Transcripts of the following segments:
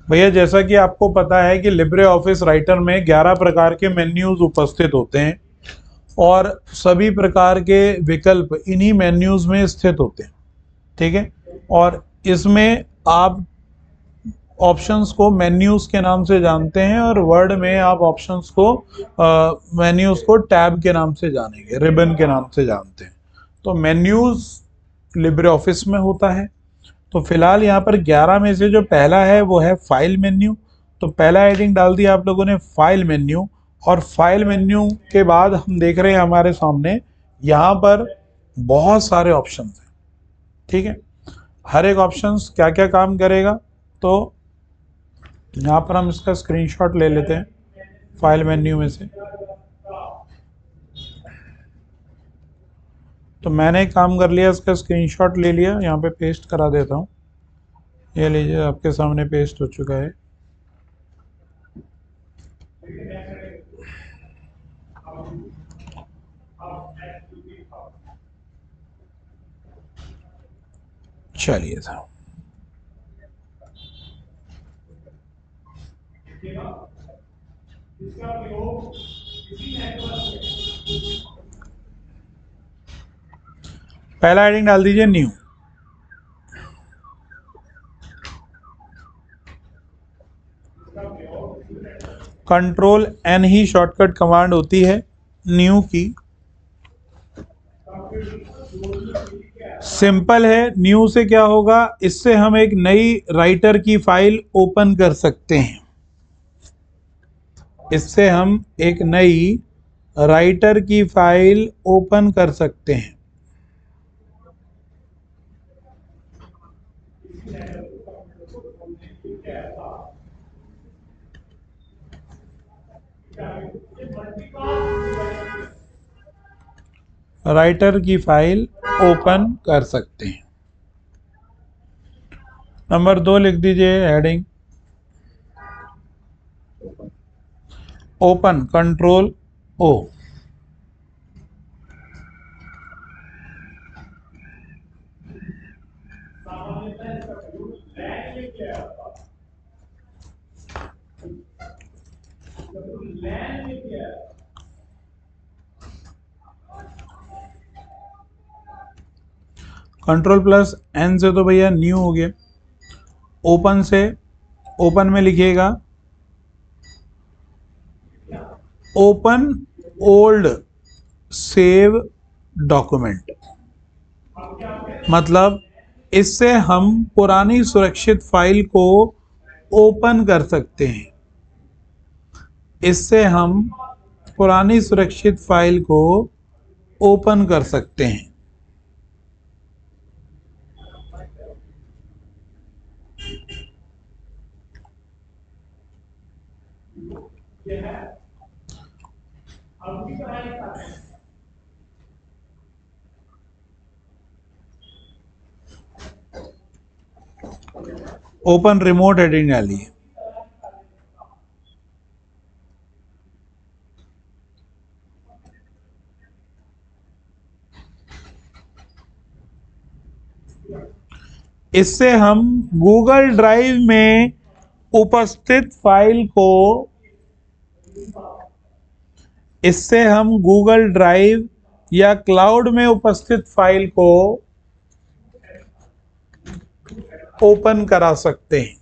भैया जैसा कि आपको पता है कि लिब्रे ऑफिस राइटर में 11 प्रकार के मेन्यूज उपस्थित होते हैं और सभी प्रकार के विकल्प इन्हीं मेन्यूज में स्थित होते हैं। ठीक है, और इसमें आप ऑप्शंस को मेन्यूज के नाम से जानते हैं और वर्ड में आप ऑप्शंस को मेन्यूज को टैब के नाम से जानेंगे, रिबन के नाम से जानते हैं। तो मेन्यूज लिब्रे ऑफिस में होता है। तो फिलहाल यहाँ पर 11 में से जो पहला है वो है फाइल मेन्यू। तो पहला हेडिंग डाल दिया आप लोगों ने फाइल मेन्यू, और फाइल मेन्यू के बाद हम देख रहे हैं हमारे सामने यहाँ पर बहुत सारे ऑप्शंस हैं। ठीक है, हर एक ऑप्शंस क्या क्या काम करेगा, तो यहाँ पर हम इसका स्क्रीनशॉट ले लेते हैं फाइल मेन्यू में से। तो मैंने एक काम कर लिया, इसका स्क्रीनशॉट ले लिया, यहाँ पे पेस्ट करा देता हूँ। ये लीजिए, आपके सामने पेस्ट हो चुका है। चलिए साहब, पहला हेडिंग डाल दीजिए न्यू। कंट्रोल एन ही शॉर्टकट कमांड होती है न्यू की। सिंपल है, न्यू से क्या होगा, इससे हम एक नई राइटर की फाइल ओपन कर सकते हैं। इससे हम एक नई राइटर की फाइल ओपन कर सकते हैं। राइटर की फाइल ओपन कर सकते हैं। नंबर 2 लिख दीजिए heading open, control O. Control plus N से तो भैया न्यू हो गया। ओपन से, ओपन में लिखिएगा ओपन ओल्ड सेव डॉक्यूमेंट। मतलब इससे हम पुरानी सुरक्षित फाइल को ओपन कर सकते हैं। इससे हम पुरानी सुरक्षित फाइल को ओपन कर सकते हैं। ओपन रिमोट हेडिंग डालिए। इससे हम गूगल ड्राइव में उपस्थित फाइल को, इससे हम गूगल ड्राइव या क्लाउड में उपस्थित फाइल को ओपन करा सकते हैं।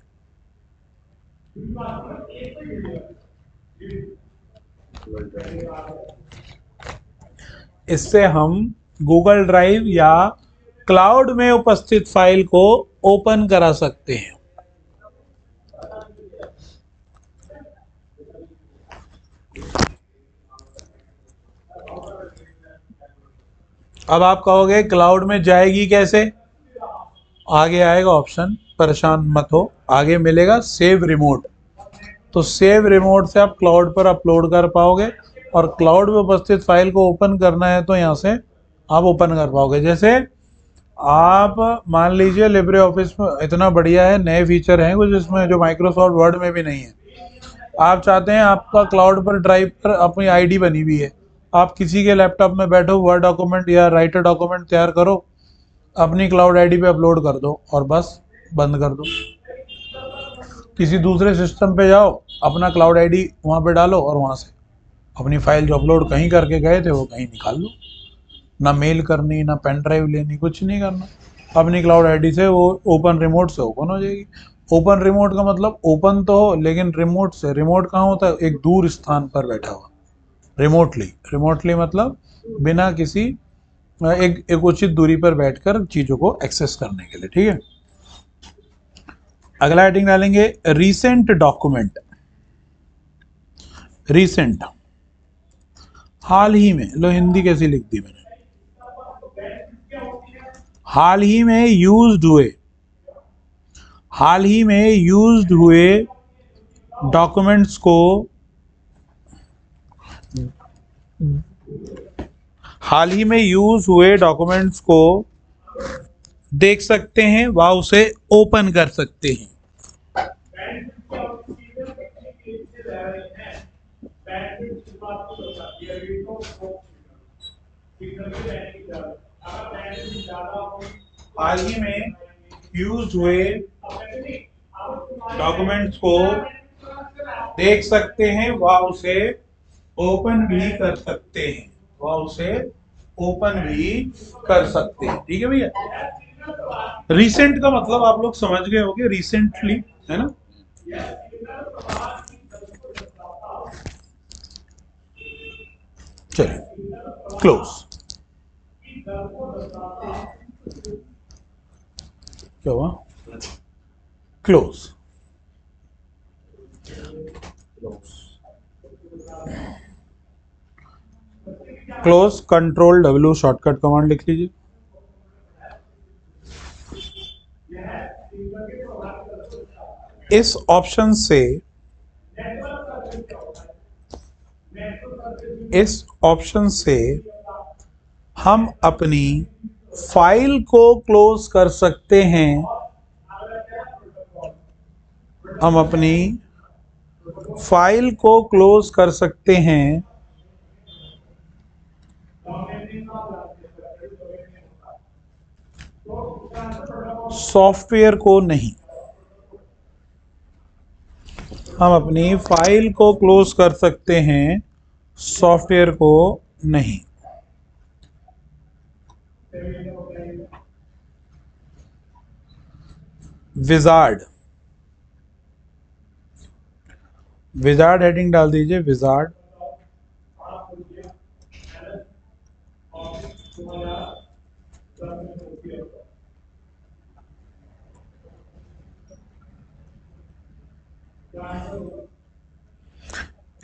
इससे हम गूगल ड्राइव या क्लाउड में उपस्थित फाइल को ओपन करा सकते हैं। अब आप कहोगे क्लाउड में जाएगी कैसे, आगे आएगा ऑप्शन, परेशान मत हो, आगे मिलेगा सेव रिमोट। तो सेव रिमोट से आप क्लाउड पर अपलोड कर पाओगे, और क्लाउड में उपस्थित फाइल को ओपन करना है तो यहाँ से आप ओपन कर पाओगे। जैसे आप मान लीजिए लिब्रे ऑफिस में इतना बढ़िया है, नए फीचर हैं कुछ इसमें जो माइक्रोसॉफ्ट वर्ड में भी नहीं है। आप चाहते हैं आपका क्लाउड पर ड्राइव पर अपनी आईडी बनी हुई है, आप किसी के लैपटॉप में बैठो, वर्ड डॉक्यूमेंट या राइटर डॉक्यूमेंट तैयार करो, अपनी क्लाउड आईडी पे अपलोड कर दो और बस बंद कर दो। किसी दूसरे सिस्टम पे जाओ, अपना क्लाउड आईडी वहाँ पे डालो और वहाँ से अपनी फाइल जो अपलोड कहीं करके गए थे वो कहीं निकाल लो। ना मेल करनी, ना पेन ड्राइव लेनी, कुछ नहीं करना। अपनी क्लाउड आईडी से वो ओपन रिमोट से ओपन हो जाएगी। ओपन रिमोट का मतलब ओपन तो हो लेकिन रिमोट से। रिमोट कहाँ होता है? एक दूर स्थान पर बैठा हुआ। रिमोटली मतलब बिना किसी एक उचित दूरी पर बैठकर चीजों को एक्सेस करने के लिए। ठीक है, अगला हेडिंग डालेंगे रीसेंट डॉक्यूमेंट। रीसेंट, हाल ही में। लो हिंदी कैसी लिख दी मैंने, हाल ही में यूज्ड हुए, हाल ही में यूज्ड हुए डॉक्यूमेंट्स को, हाल ही में यूज हुए डॉक्यूमेंट्स को देख सकते हैं व उसे ओपन कर सकते हैं। हाल ही में यूज हुए डॉक्यूमेंट्स को देख सकते हैं व उसे ओपन भी कर सकते हैं, व उसे ओपन भी कर सकते हैं। ठीक है भैया। रिसेंट का मतलब आप लोग समझ गए होंगे, रिसेंटली, है ना। चलिए क्लोज। क्या हुआ? Close. Close control W shortcut command लिख लीजिए। इस ऑप्शन से, इस ऑप्शन से हम अपनी फाइल को क्लोज कर सकते हैं, हम अपनी फाइल को क्लोज कर सकते हैं, सॉफ्टवेयर को नहीं। हम अपनी फाइल को क्लोज कर सकते हैं, सॉफ्टवेयर को नहीं। विजार्ड, विजार्ड हेडिंग डाल दीजिए, विजार्ड।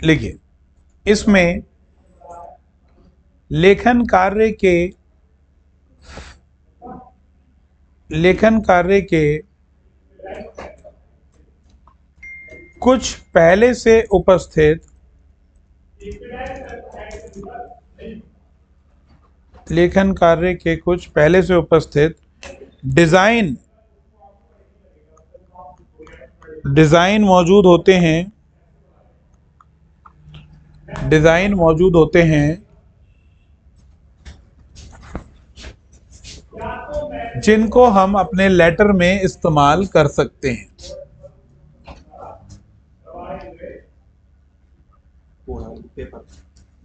लिखिए, इसमें लेखन कार्य के कुछ पहले से उपस्थित, लेखन कार्य के कुछ पहले से उपस्थित डिजाइन मौजूद होते हैं, डिजाइन मौजूद होते हैं जिनको हम अपने लेटर में इस्तेमाल कर सकते हैं।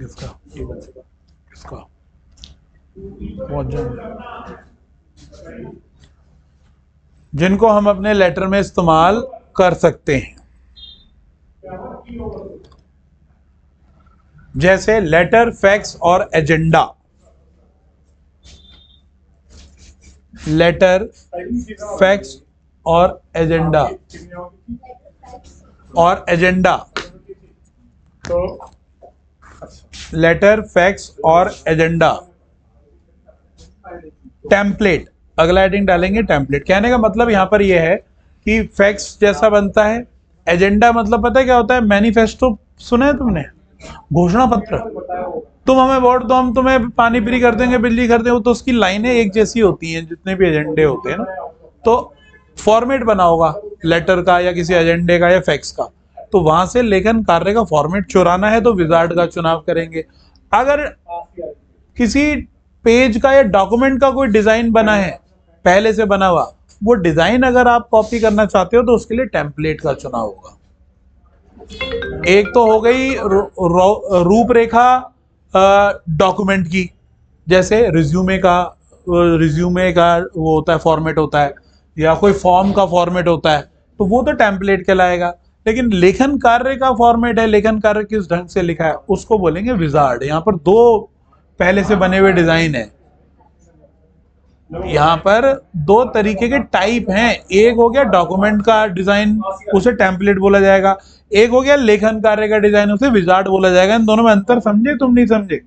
इसका जिनको हम अपने लेटर में इस्तेमाल कर सकते हैं, जैसे लेटर, फैक्स और एजेंडा। लेटर, फैक्स और एजेंडा, और एजेंडा। लेटर, फैक्स और एजेंडा। टेम्पलेट, अगला हेडिंग डालेंगे टेम्पलेट। कहने का मतलब यहां पर यह है कि फैक्स जैसा बनता है। एजेंडा मतलब पता है क्या होता है? मैनिफेस्टो सुना है तुमने? घोषणा पत्र। तुम हमें वोट दो, हम तुम्हें पानी फ्री कर देंगे, बिजली कर देंगे, तो उसकी लाइनें एक जैसी होती हैं जितने भी एजेंडे होते हैं ना। तो फॉर्मेट बना होगा लेटर का या किसी एजेंडे का या फैक्स का, तो वहां से लेखन कार्य का फॉर्मेट चुराना है तो विजार्ड का चुनाव करेंगे। अगर किसी पेज का या डॉक्यूमेंट का कोई डिजाइन बना है पहले से बना हुआ, वो डिजाइन अगर आप कॉपी करना चाहते हो तो उसके लिए टेम्पलेट का चुनाव होगा। एक तो हो गई रूपरेखा डॉक्यूमेंट की, जैसे रिज्यूमे का वो होता है, फॉर्मेट होता है, या कोई फॉर्म का फॉर्मेट होता है, तो वो तो टेम्पलेट कहलाएगा। लेकिन लेखन कार्य का फॉर्मेट है, लेखन कार्य किस ढंग से लिखा है, उसको बोलेंगे विजार्ड। यहाँ पर दो पहले से बने हुए डिजाइन है, यहाँ पर दो तरीके के टाइप हैं। एक हो गया डॉक्यूमेंट का डिजाइन, उसे टेम्पलेट बोला जाएगा। एक हो गया लेखन कार्य का डिजाइन, उसे विजार्ड बोला जाएगा। इन दोनों में अंतर समझे तुम, नहीं समझे?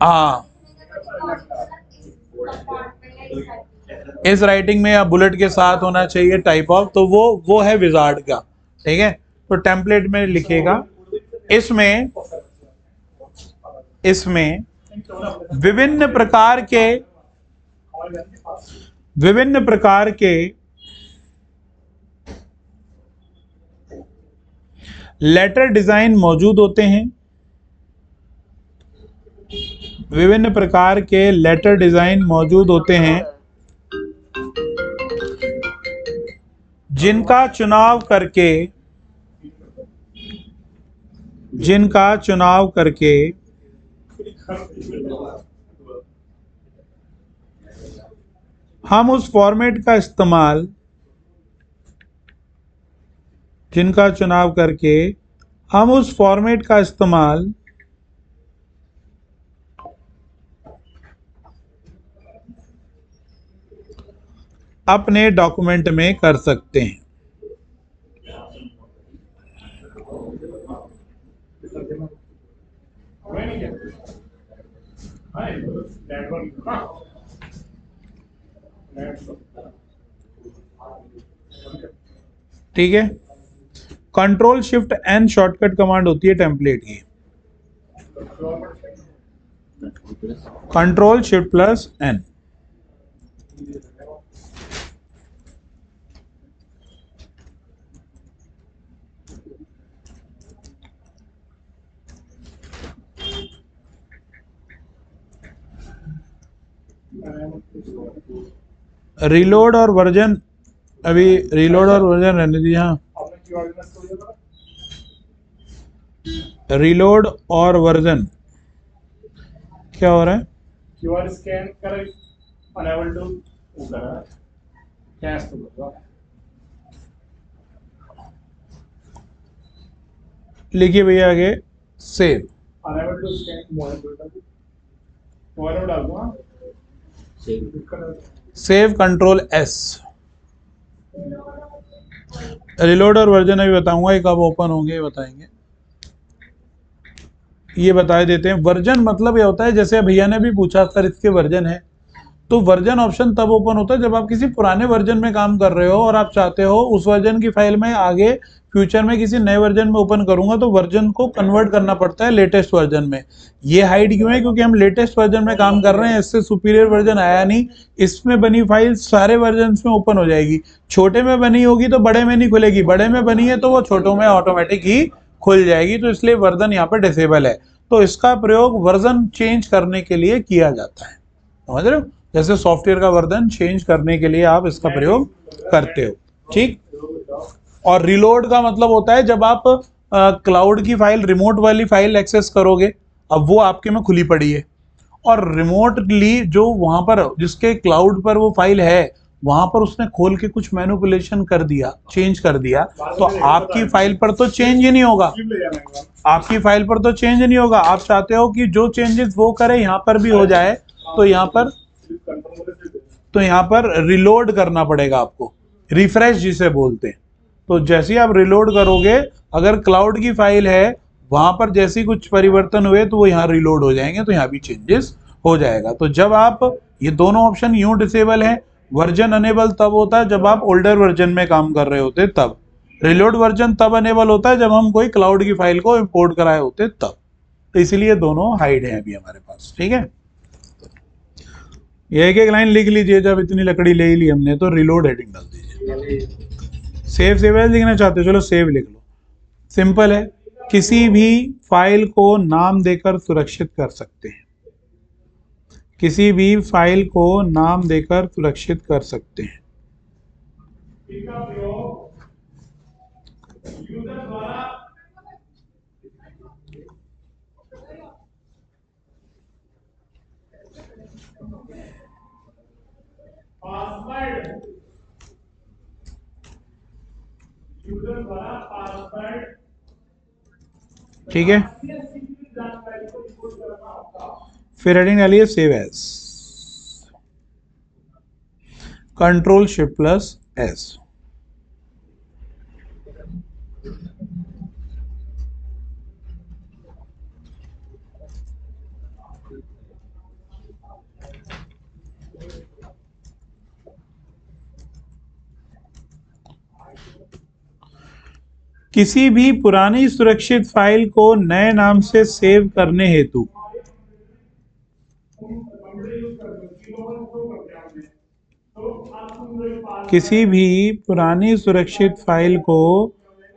हाँ, इस राइटिंग में या बुलेट के साथ होना चाहिए टाइप ऑफ, तो वो है विजार्ड का। ठीक है, तो टेम्पलेट में लिखिएगा। इसमें विभिन्न प्रकार के लेटर डिजाइन मौजूद होते हैं। विभिन्न प्रकार के लेटर डिजाइन मौजूद होते हैं जिनका चुनाव करके हम उस फॉर्मेट का इस्तेमाल अपने डॉक्यूमेंट में कर सकते हैं। ठीक है, control shift N shortcut command होती है टेम्पलेट की। Control shift plus N. Reload और वर्जन, अभी रीलोड और वर्जन रहने दीजिए। हाँ, रीलोड और वर्जन क्या हो रहा है? क्यूआर स्कैन कर अनेबल टू वो कर रहा है, कैश तो कर रहा है। लिखिए भैया आगे, save. Unable to scan mobile में डाल दूंगा, सेव कंट्रोल एस। रिलोड और वर्जन अभी बताऊंगा, ये कब ओपन होंगे ये बताएंगे। ये बता देते हैं। वर्जन मतलब ये होता है, जैसे भैया ने भी पूछा सर इसके वर्जन है, तो वर्जन ऑप्शन तब ओपन होता है जब आप किसी पुराने वर्जन में काम कर रहे हो और आप चाहते हो उस वर्जन की फाइल में आगे फ्यूचर में किसी नए वर्जन में ओपन करूंगा, तो वर्जन को कन्वर्ट करना पड़ता है लेटेस्ट वर्जन में। ये हाइड क्यों है? क्योंकि हम लेटेस्ट वर्जन में काम कर रहे हैं, इससे सुपीरियर वर्जन आया नहीं। इसमें बनी फाइल सारे वर्जन में ओपन हो जाएगी। छोटे में बनी होगी तो बड़े में नहीं खुलेगी, बड़े में बनी है तो वो छोटों में ऑटोमेटिक ही खुल जाएगी। तो इसलिए वर्जन यहाँ पर डिसेबल है। तो इसका प्रयोग वर्जन चेंज करने के लिए किया जाता है, समझ रहे हो? जैसे सॉफ्टवेयर का वर्जन चेंज करने के लिए आप इसका प्रयोग करते हो। ठीक। और रिलोड का मतलब होता है जब आप क्लाउड की फाइल, रिमोट वाली फाइल एक्सेस करोगे, अब वो आपके में खुली पड़ी है और रिमोटली जो वहां पर जिसके क्लाउड पर वो फाइल है वहां पर उसने खोल के कुछ मैनिपुलेशन कर दिया, चेंज कर दिया, तो आपकी फाइल पर तो चेंज ही नहीं होगा। आपकी फाइल पर तो चेंज नहीं होगा। आप चाहते हो कि जो चेंजेस वो करे यहाँ पर भी हो जाए, तो यहाँ पर रिलोड करना पड़ेगा आपको, रिफ्रेश जिसे बोलते हैं। तो जैसे ही आप रिलोड करोगे, अगर क्लाउड की फाइल है वहां पर जैसे ही कुछ परिवर्तन हुए तो वो यहाँ रिलोड हो जाएंगे, तो यहाँ भी चेंजेस हो जाएगा। तो जब आप ये दोनों ऑप्शन यूं डिसेबल है, वर्जन अनेबल तब होता है जब आप ओल्डर वर्जन में काम कर रहे होते, तब रिलोड वर्जन तब अनेबल होता है जब हम कोई क्लाउड की फाइल को इंपोर्ट कराए होते तब। तो इसलिए दोनों हाइड हैं अभी हमारे पास। ठीक है, ये एक लाइन लिख लीजिए। जब इतनी लकड़ी ले ही ली हमने तो रिलोड हेडिंग डाल दीजिए। सेव एज लिखना चाहते हो, चलो सेव लिख लो। सिंपल है, किसी भी फाइल को नाम देकर सुरक्षित कर सकते हैं। किसी भी फाइल को नाम देकर सुरक्षित कर सकते हैं। इसका प्रयोग यूजर द्वारा पासवर्ड ठीक है, फिर हेडिंग डालिए save as, control shift plus S. किसी भी पुरानी सुरक्षित फाइल को नए नाम से सेव करने हेतु किसी भी पुरानी सुरक्षित फाइल को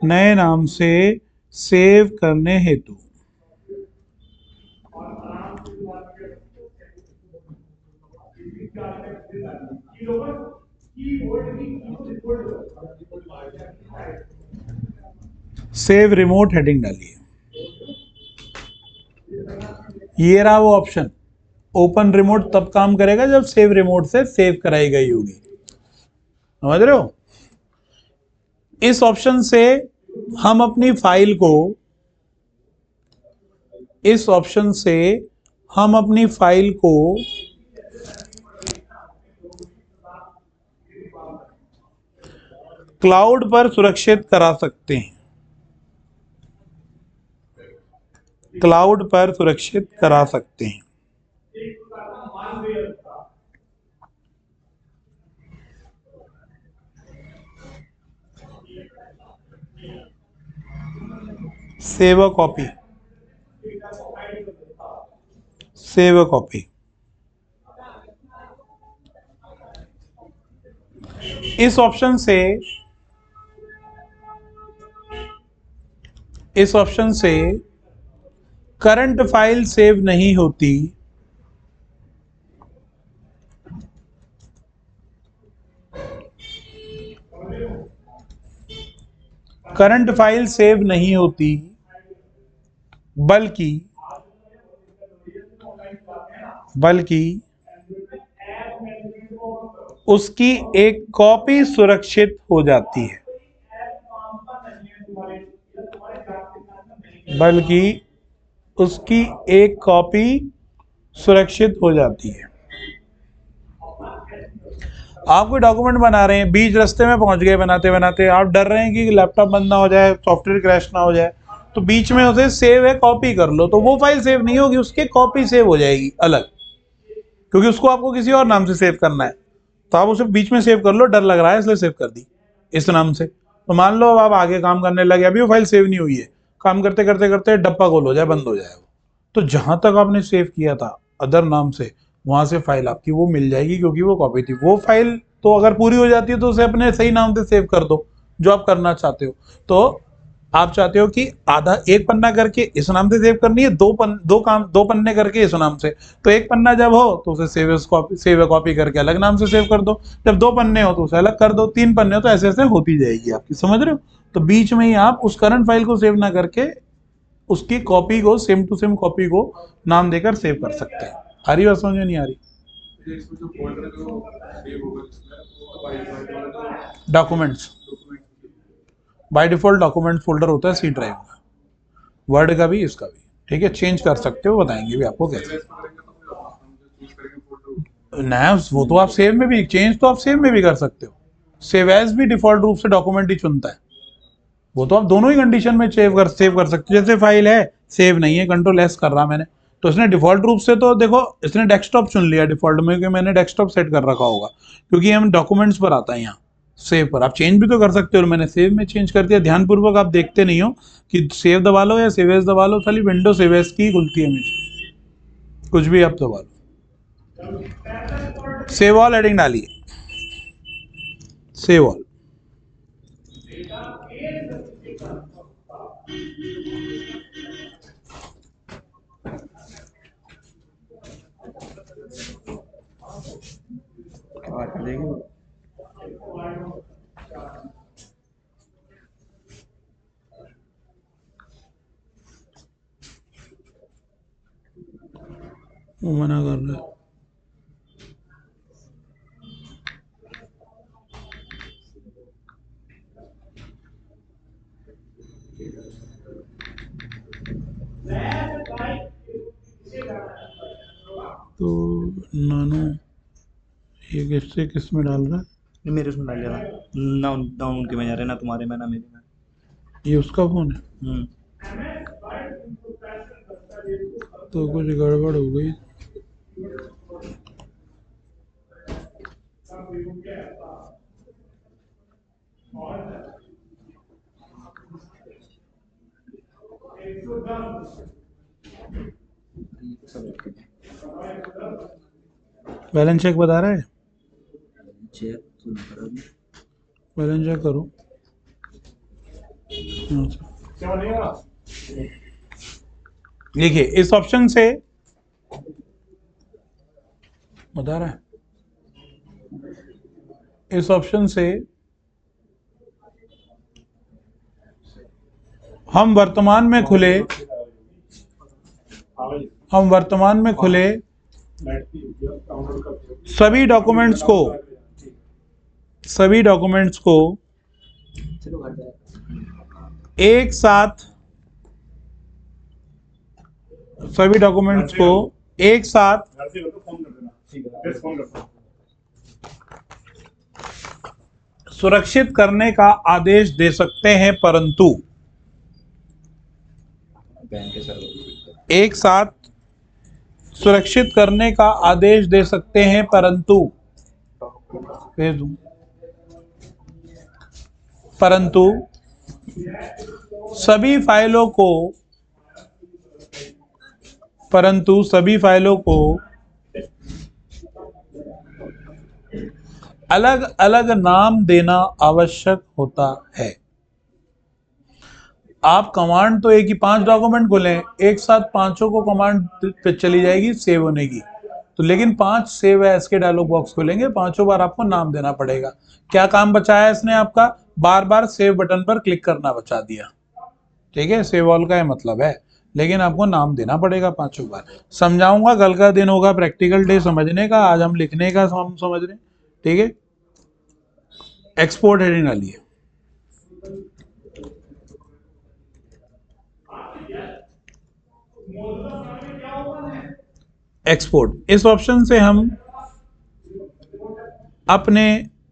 नए नाम से सेव करने हेतु सेव रिमोट हेडिंग डालिए। ये रहा वो ऑप्शन, ओपन रिमोट तब काम करेगा जब सेव रिमोट से सेव कराई गई होगी, समझ रहे हो। इस ऑप्शन से हम अपनी फाइल को, इस ऑप्शन से हम अपनी फाइल को क्लाउड पर सुरक्षित करा सकते हैं, क्लाउड पर सुरक्षित करा सकते हैं। Save a copy, save a copy. इस ऑप्शन से, इस ऑप्शन से करंट फाइल सेव नहीं होती, करंट फाइल सेव नहीं होती, बल्कि उसकी एक कॉपी सुरक्षित हो जाती है, बल्कि उसकी एक कॉपी सुरक्षित हो जाती है। आप कोई डॉक्यूमेंट बना रहे हैं, बीच रास्ते में पहुंच गए बनाते बनाते, आप डर रहे हैं कि लैपटॉप बंद ना हो जाए, सॉफ्टवेयर क्रैश ना हो जाए, तो बीच में उसे सेव है कॉपी कर लो, तो वो फाइल सेव नहीं होगी, उसकी कॉपी सेव हो जाएगी अलग, क्योंकि उसको आपको किसी और नाम से सेव करना है। तो आप उसे बीच में सेव कर लो, डर लग रहा है इसलिए सेव कर दी इस नाम से। तो मान लो आप आगे काम करने लगे, अभी वो फाइल सेव नहीं हुई है, काम करते करते करते डब्बा गोल हो जाए, बंद हो जाए वो, तो जहां तक आपने सेव किया था अदर नाम से, वहां से फाइल आपकी वो मिल जाएगी, क्योंकि वो कॉपी थी। वो फाइल तो अगर पूरी हो जाती है तो उसे अपने सही नाम से सेव कर दो जो आप करना चाहते हो। तो आप चाहते हो कि आधा एक पन्ना करके इस नाम से सेव करनी है, दो पन्ने करके इस नाम से, तो एक पन्ना जब हो तो उसे सेव कॉपी करके अलग नाम से सेव कर दो, जब दो पन्ने हो तो उसे अलग कर दो, तीन पन्ने हो तो ऐसे ऐसे होती जाएगी आपकी, समझ रहे हो। तो बीच में ही आप उस करंट फाइल को सेव ना करके उसकी कॉपी को, सेम टू सेम कॉपी को नाम देकर सेव कर सकते हैं। आ रही बात समझ में, नहीं आ रही? Documents by default document folder होता है सी ड्राइव का, वर्ड का भी इसका भी, ठीक है। चेंज कर सकते हो, बताएंगे भी आपको कैसे। नया वो तो आप सेव में भी, चेंज तो आप सेव में भी कर सकते हो, सेव एज भी डिफॉल्ट रूप से डॉक्यूमेंट ही चुनता है, वो तो आप दोनों ही कंडीशन में सेव कर सकते हो। जैसे फाइल है सेव नहीं है, कंट्रोल एस कर रहा मैंने, तो इसने डिफॉल्ट रूप से, तो देखो इसने डेस्कटॉप चुन लिया डिफॉल्ट में, क्योंकि मैंने डेस्कटॉप सेट कर रखा होगा, क्योंकि हम डॉक्यूमेंट्स पर आता है यहाँ सेव पर। आप चेंज भी तो कर सकते हो, और मैंने सेव में चेंज कर दिया। ध्यानपूर्वक आप देखते नहीं हो कि सेव दबा लो या सेव एज दबा लो, खाली विंडो सेव एज की खुलती है हमेशा, कुछ भी आप दबा लो। सेव ऑल हेडिंग डालिए, सेव ऑल। बाहर कर देंगे। वो मना कर रहा है। तो नानो ये किससे किस में डाल रहा है? ये मेरे उसमें डाल दिया था ना, ना उनके में जा रहे, ना तुम्हारे में ना मेरे में। ये उसका फोन है तो कुछ गड़बड़ हो गई। बैलेंस चेक बता रहा है, चेक तो नहीं करा अभी। बैलेंस चेक करो। क्या बनेगा? देखिए इस ऑप्शन से बता रहा है, इस ऑप्शन से हम वर्तमान में खुले सभी डॉक्यूमेंट्स को चलो घर जाए। एक साथ घर से तो फोन कर देना। ठीक है, बस फोन करता हूँ। सुरक्षित करने का आदेश दे सकते हैं, परंतु बैंक के सर एक साथ सुरक्षित करने का आदेश दे सकते हैं, परंतु सभी फाइलों को अलग अलग नाम देना आवश्यक होता है। आप कमांड तो एक ही 5 डॉक्यूमेंट खोलें, एक साथ पांचों को कमांड पे चली जाएगी सेव होने की, तो लेकिन 5 सेव एज के डायलॉग बॉक्स खोलेंगे, 5 बार आपको नाम देना पड़ेगा। क्या काम बचाया इसने आपका? बार बार सेव बटन पर क्लिक करना बचा दिया। ठीक है, सेव ऑल का ये मतलब है, लेकिन आपको नाम देना पड़ेगा 5 बार। समझाऊंगा, कल का दिन होगा प्रैक्टिकल डे समझने का, आज हम लिखने का हम समझ रहे हैं। ठीक है, एक्सपोर्ट हेडिंग डालिए। एक्सपोर्ट, इस ऑप्शन से हम अपने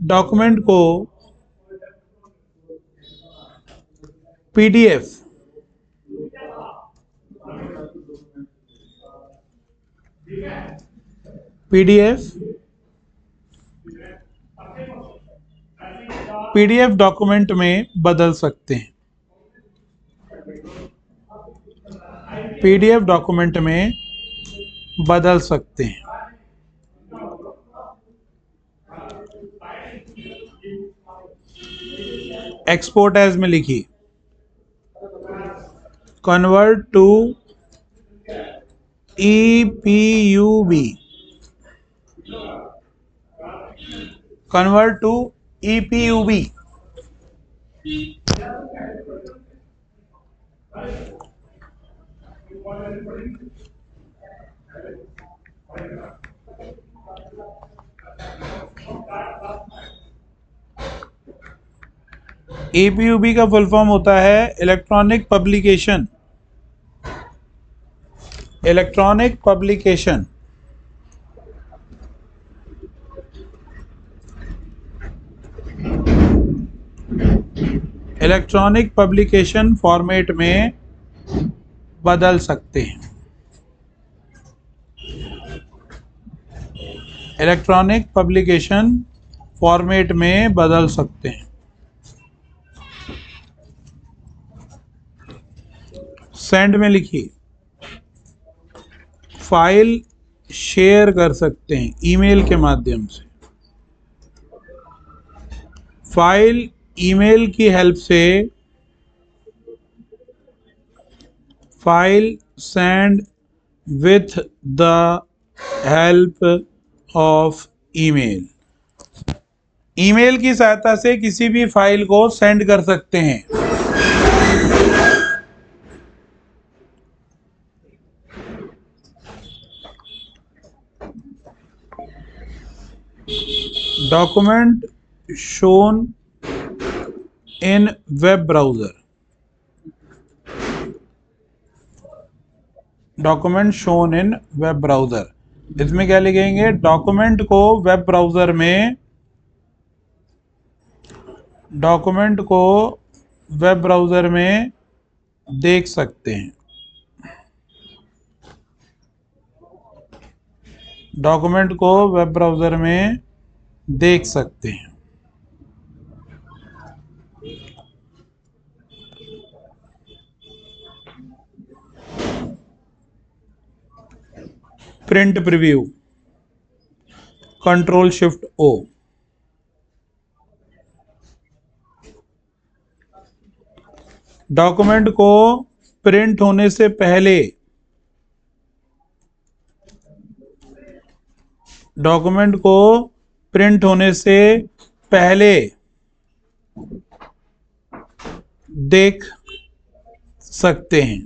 डॉक्यूमेंट को पीडीएफ डॉक्यूमेंट में बदल सकते हैं। पीडीएफ डॉक्यूमेंट में बदल सकते हैं। एक्सपोर्ट एज में लिखिए, convert to EPUB, convert to EPUB। EPUB का फुल फॉर्म होता है electronic publication. Electronic publication format में बदल सकते हैं। इलेक्ट्रॉनिक पब्लिकेशन फॉर्मेट में बदल सकते हैं। सेंड में लिखिए, फाइल शेयर कर सकते हैं ईमेल के माध्यम से। फाइल ईमेल की हेल्प से, file send with the help of email. Email की सहायता से किसी भी फाइल को सेंड कर सकते हैं। Document shown in web browser, document shown in web browser, इसमें क्या लिखेंगे? डॉक्यूमेंट को वेब ब्राउजर में, डॉक्यूमेंट को वेब ब्राउजर में देख सकते हैं, डॉक्यूमेंट को वेब ब्राउजर में देख सकते हैं। प्रिंट प्रीव्यू, कंट्रोल शिफ्ट ओ। डॉक्यूमेंट को प्रिंट होने से पहले, डॉक्यूमेंट को प्रिंट होने से पहले देख सकते हैं।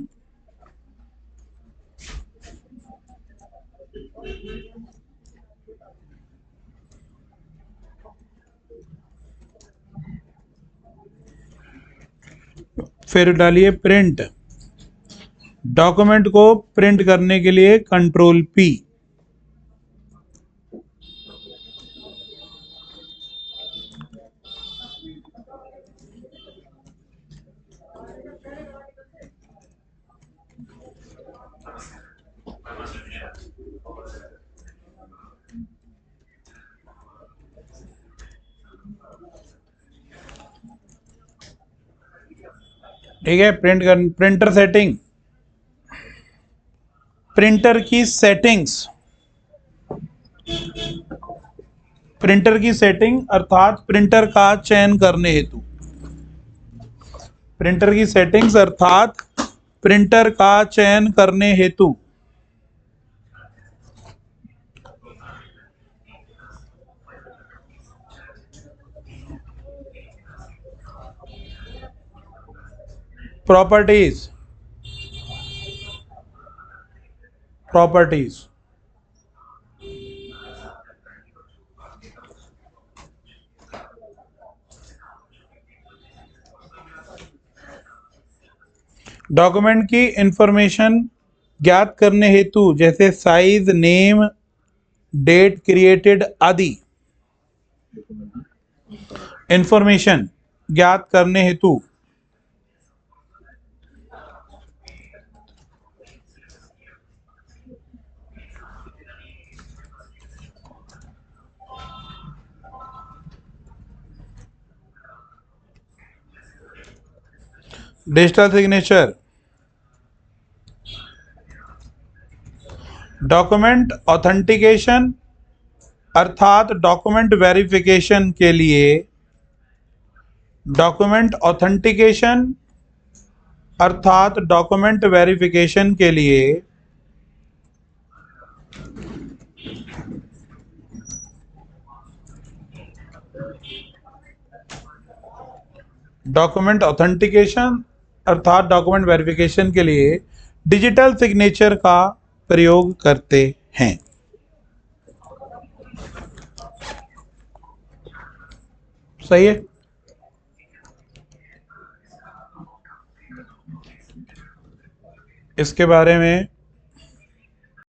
फिर डालिए प्रिंट, डॉक्यूमेंट को प्रिंट करने के लिए कंट्रोल पी। ठीक है, प्रिंटर सेटिंग, प्रिंटर की सेटिंग्स, प्रिंटर की सेटिंग अर्थात प्रिंटर का चयन करने हेतु, प्रिंटर की सेटिंग्स अर्थात प्रिंटर का चयन करने हेतु। प्रॉपर्टीज, प्रॉपर्टीज, डॉक्यूमेंट की इंफॉर्मेशन ज्ञात करने हेतु, जैसे साइज, नेम, डेट क्रिएटेड आदि, इंफॉर्मेशन ज्ञात करने हेतु। डिजिटल सिग्नेचर, डॉक्यूमेंट ऑथेंटिकेशन अर्थात डॉक्यूमेंट वेरिफिकेशन के लिए, डॉक्यूमेंट ऑथेंटिकेशन अर्थात डॉक्यूमेंट वेरिफिकेशन के लिए डॉक्यूमेंट ऑथेंटिकेशन अर्थात डॉक्यूमेंट वेरिफिकेशन के लिए डिजिटल सिग्नेचर का प्रयोग करते हैं। सही है। इसके बारे में